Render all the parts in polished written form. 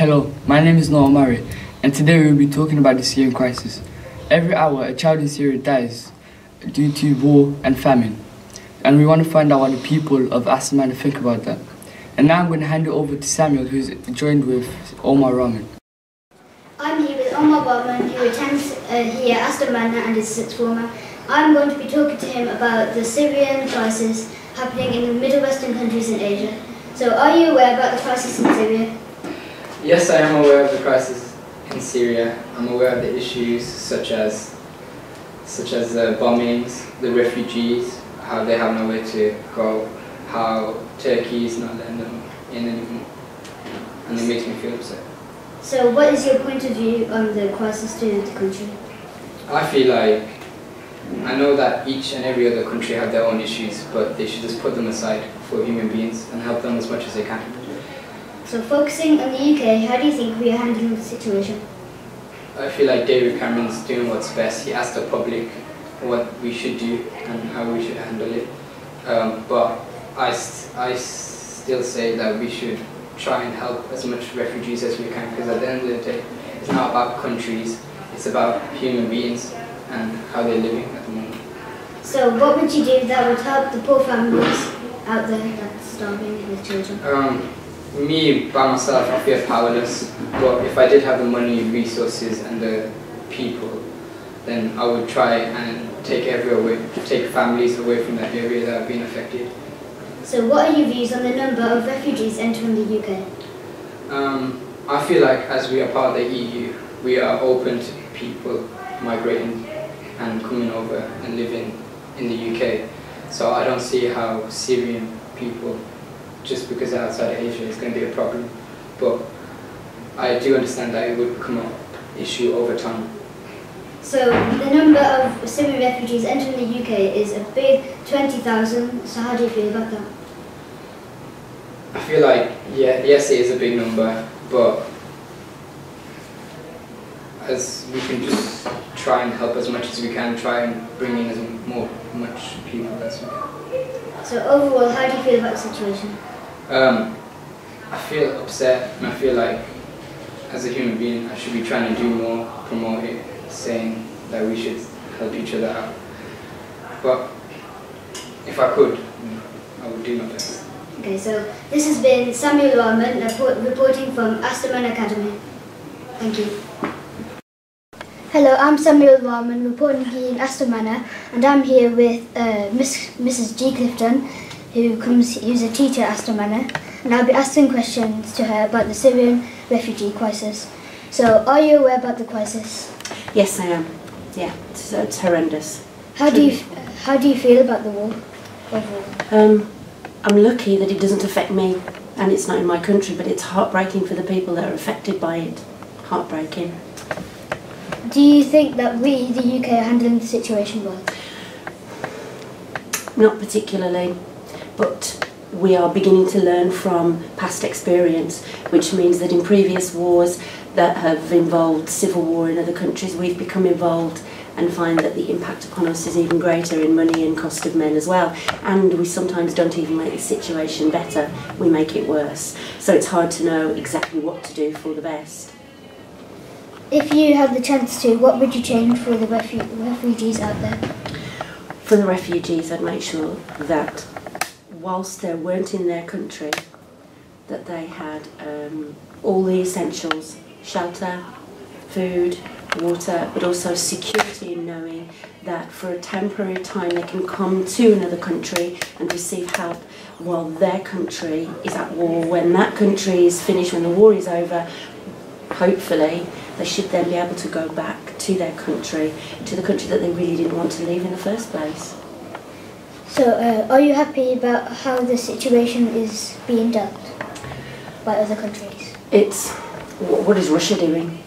Hello, my name is Noah Murray, and today we will be talking about the Syrian crisis. Every hour, a child in Syria dies due to war and famine, and we want to find out what the people of Aston Manor think about that. And now I'm going to hand it over to Samuel, who's joined with Omar Rahman. I'm here with Omar Rahman, who attends here at Aston Manor and is a sixth former. I'm going to be talking to him about the Syrian crisis happening in the Middle Western countries in Asia. So, are you aware about the crisis in Syria? Yes, I am aware of the crisis in Syria. I'm aware of the issues such as the bombings, the refugees, how they have nowhere to go, how Turkey is not letting them in anymore, and it makes me feel upset. So what is your point of view on the crisis to the country? I feel like, I know that each and every other country have their own issues, but they should just put them aside for human beings and help them as much as they can. So focusing on the UK, how do you think we are handling the situation? I feel like David Cameron's doing what's best. He asked the public what we should do and how we should handle it. But I still say that we should try and help as much refugees as we can, because at the end of the day, it's not about countries, it's about human beings and how they're living at the moment. So what would you do that would help the poor families out there that's starving with children? Me, by myself, I feel powerless, but if I did have the money, resources and the people, then I would try and take families away from that area that have been affected. So what are your views on the number of refugees entering the UK? I feel like as we are part of the EU, we are open to people migrating and coming over and living in the UK. So I don't see how Syrian people, just because they're outside of Asia, is going to be a problem. But I do understand that it would become an issue over time. So the number of Syrian refugees entering the UK is a big 20,000. So how do you feel about that? I feel like, yes, it is a big number, but as we can just try and help as much as we can, try and bring in as much people as we can. So overall, how do you feel about the situation? I feel upset, and I feel like as a human being I should be trying to do more, promote it, saying that we should help each other out. But if I could, I would do my best. Okay, so this has been Samuel Rahman reporting from Aston Manor Academy. Thank you. Hello, I'm Samuel Rahman reporting here in Aston Manor, and I'm here with Mrs. G. Clifton, who's a teacher at Aston Manor, and I'll be asking questions to her about the Syrian refugee crisis. So, are you aware about the crisis? Yes, I am. Yeah, it's horrendous. How do you feel about the war overall? I'm lucky that it doesn't affect me, and it's not in my country, but it's heartbreaking for the people that are affected by it. Heartbreaking. Do you think that we, the UK, are handling the situation well? Not particularly, but we are beginning to learn from past experience, which means that in previous wars that have involved civil war in other countries, we've become involved and find that the impact upon us is even greater in money and cost of men as well. And we sometimes don't even make the situation better, we make it worse. So it's hard to know exactly what to do for the best. If you had the chance to, what would you change for the refugees out there? For the refugees, I'd make sure that whilst they weren't in their country, that they had all the essentials: shelter, food, water, but also security in knowing that for a temporary time they can come to another country and receive help while their country is at war. When that country is finished, when the war is over, hopefully they should then be able to go back to their country, to the country that they really didn't want to leave in the first place. So, are you happy about how the situation is being dealt by other countries? What is Russia doing?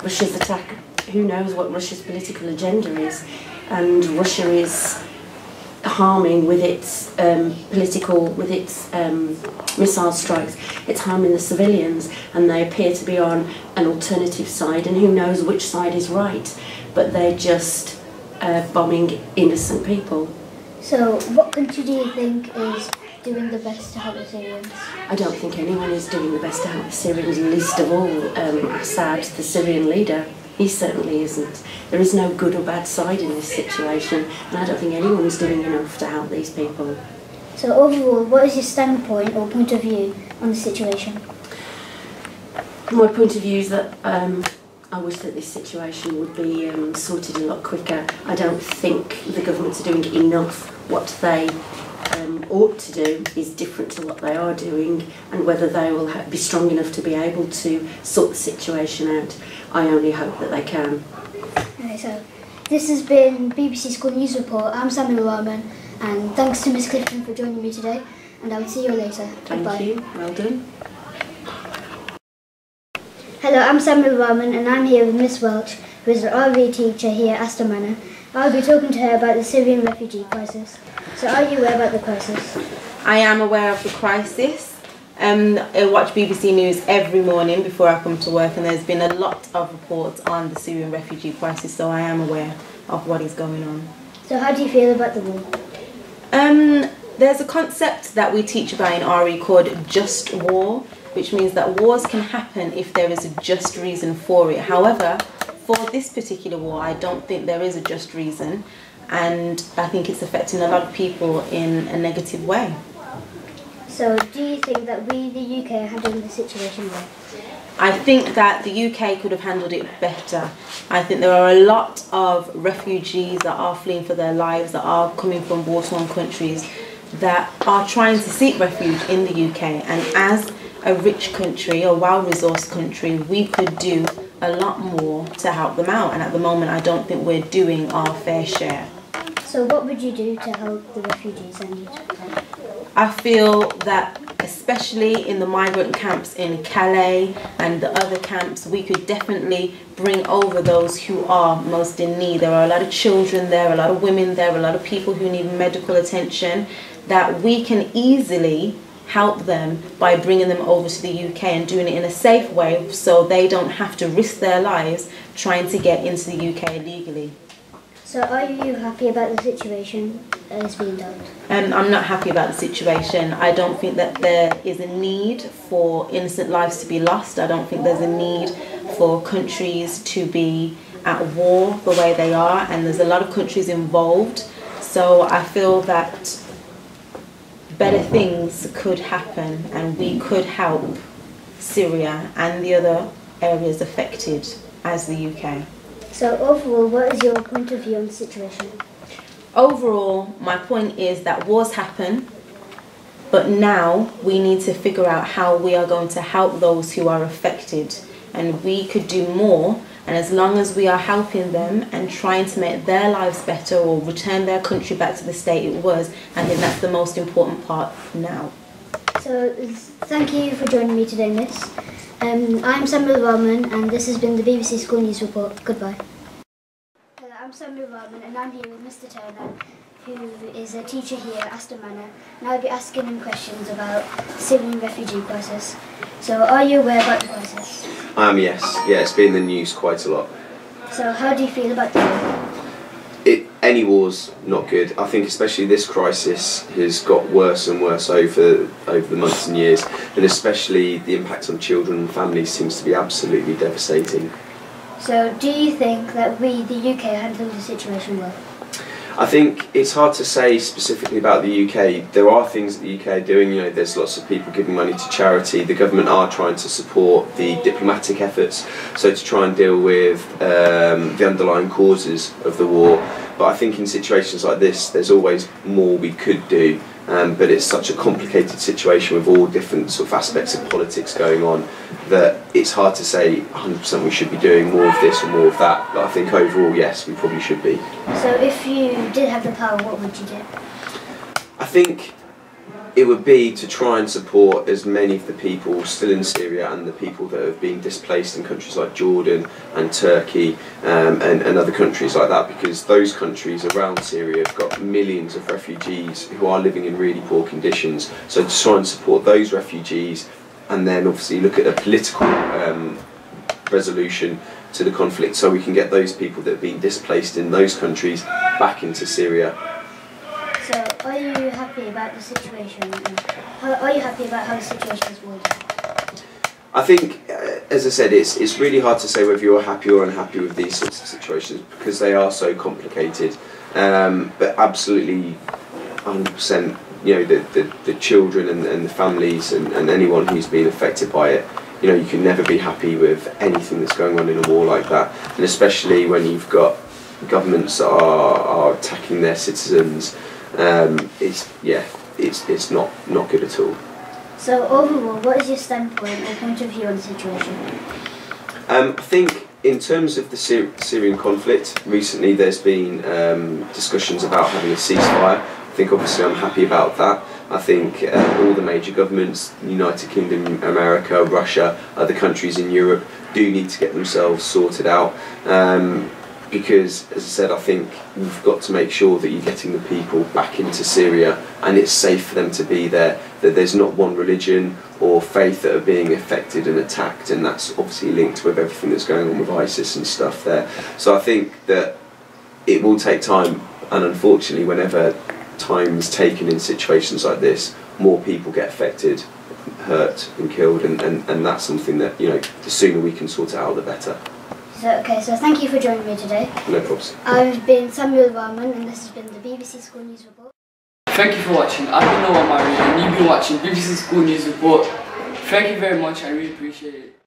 Russia's attack, who knows what Russia's political agenda is, and Russia is harming with its missile strikes, it's harming the civilians, and they appear to be on an alternative side, and who knows which side is right, but they're just bombing innocent people. So what country do you think is doing the best to help the Syrians? I don't think anyone is doing the best to help the Syrians, least of all Assad, the Syrian leader. He certainly isn't. There is no good or bad side in this situation, and I don't think anyone is doing enough to help these people. So overall, what is your standpoint or point of view on the situation? My point of view is that I wish that this situation would be sorted a lot quicker. I don't think the governments are doing enough. What they ought to do is different to what they are doing, and whether they will be strong enough to be able to sort the situation out, I only hope that they can. Okay, so this has been BBC School News Report. I'm Samuel Rahman, and thanks to Miss Clifton for joining me today, and I will see you later. Thank Goodbye. you, well done. Hello, I'm Samuel Rahman, and I'm here with Miss Welch, who is an RV teacher here at Aston Manor. I'll be talking to her about the Syrian refugee crisis. So are you aware about the crisis? I am aware of the crisis. I watch BBC News every morning before I come to work, and there's been a lot of reports on the Syrian refugee crisis, so I am aware of what is going on. So how do you feel about the war? There's a concept that we teach about in RE called just war, which means that wars can happen if there is a just reason for it. However, for this particular war, I don't think there is a just reason, and I think it's affecting a lot of people in a negative way. So do you think that we, the UK, are handling the situation well? I think that the UK could have handled it better. I think there are a lot of refugees that are fleeing for their lives, that are coming from war-torn countries, that are trying to seek refuge in the UK, and as a rich country, a well-resourced country, we could do a lot more to help them out, and at the moment I don't think we're doing our fair share. So what would you do to help the refugees in need? I feel that especially in the migrant camps in Calais and the other camps, we could definitely bring over those who are most in need. There are a lot of children there, a lot of women there, a lot of people who need medical attention, that we can easily help them by bringing them over to the UK and doing it in a safe way so they don't have to risk their lives trying to get into the UK illegally. So are you happy about the situation as being done? I'm not happy about the situation. I don't think that there is a need for innocent lives to be lost. I don't think there's a need for countries to be at war the way they are, and there's a lot of countries involved. So I feel that better things could happen, and we could help Syria and the other areas affected as the UK. So overall, what is your point of view on the situation? Overall, my point is that wars happen, but now we need to figure out how we are going to help those who are affected, and we could do more. And as long as we are helping them and trying to make their lives better or return their country back to the state it was, I think that's the most important part now. So thank you for joining me today, Miss. I'm Samuel Rahman, and this has been the BBC School News Report. Goodbye. Hello, I'm Samuel Rahman, and I'm here with Mr. Turner, who is a teacher here at Aston Manor, and I'll be asking him questions about the Syrian refugee crisis. So are you aware about the crisis? Yes. Yeah, it's been in the news quite a lot. So how do you feel about the war? Any war's not good. I think especially this crisis has got worse and worse over the months and years, and especially the impact on children and families seems to be absolutely devastating. So do you think that we, the UK, are handling the situation well? I think it's hard to say specifically about the UK. There are things that the UK are doing. You know, there's lots of people giving money to charity. The government are trying to support the diplomatic efforts, so to try and deal with the underlying causes of the war. But I think in situations like this, there's always more we could do. But it's such a complicated situation with all different sort of aspects of politics going on that it's hard to say 100% we should be doing more of this or more of that. But I think overall, yes, we probably should be. So if you did have the power, what would you do? I think it would be to try and support as many of the people still in Syria and the people that have been displaced in countries like Jordan and Turkey and other countries like that, because those countries around Syria have got millions of refugees who are living in really poor conditions. So to try and support those refugees, and then obviously look at a political resolution to the conflict so we can get those people that have been displaced in those countries back into Syria. So are you happy about the situation? And are you happy about how the situation is worded? I think, as I said, it's really hard to say whether you're happy or unhappy with these sorts of situations because they are so complicated. But absolutely, 100%, you know, the children and the families and anyone who's been affected by it, you know, you can never be happy with anything that's going on in a war like that, and especially when you've got governments that are attacking their citizens. It's not good at all. So overall, what is your standpoint or point of view on the situation? I think in terms of the Syrian conflict, recently there's been discussions about having a ceasefire. I think obviously I'm happy about that. I think all the major governments, United Kingdom, America, Russia, other countries in Europe do need to get themselves sorted out. Because, as I said, I think you've got to make sure that you're getting the people back into Syria and it's safe for them to be there, that there's not one religion or faith that are being affected and attacked, and that's obviously linked with everything that's going on with ISIS and stuff there. So I think that it will take time, and unfortunately whenever time's taken in situations like this, more people get affected, hurt and killed, and that's something that, you know, the sooner we can sort it out, the better. So thank you for joining me today. No problems. I've been Samuel Rahman and this has been the BBC School News Report. Thank you for watching. I've been Noah Murray and you've been watching BBC School News Report. Thank you very much, I really appreciate it.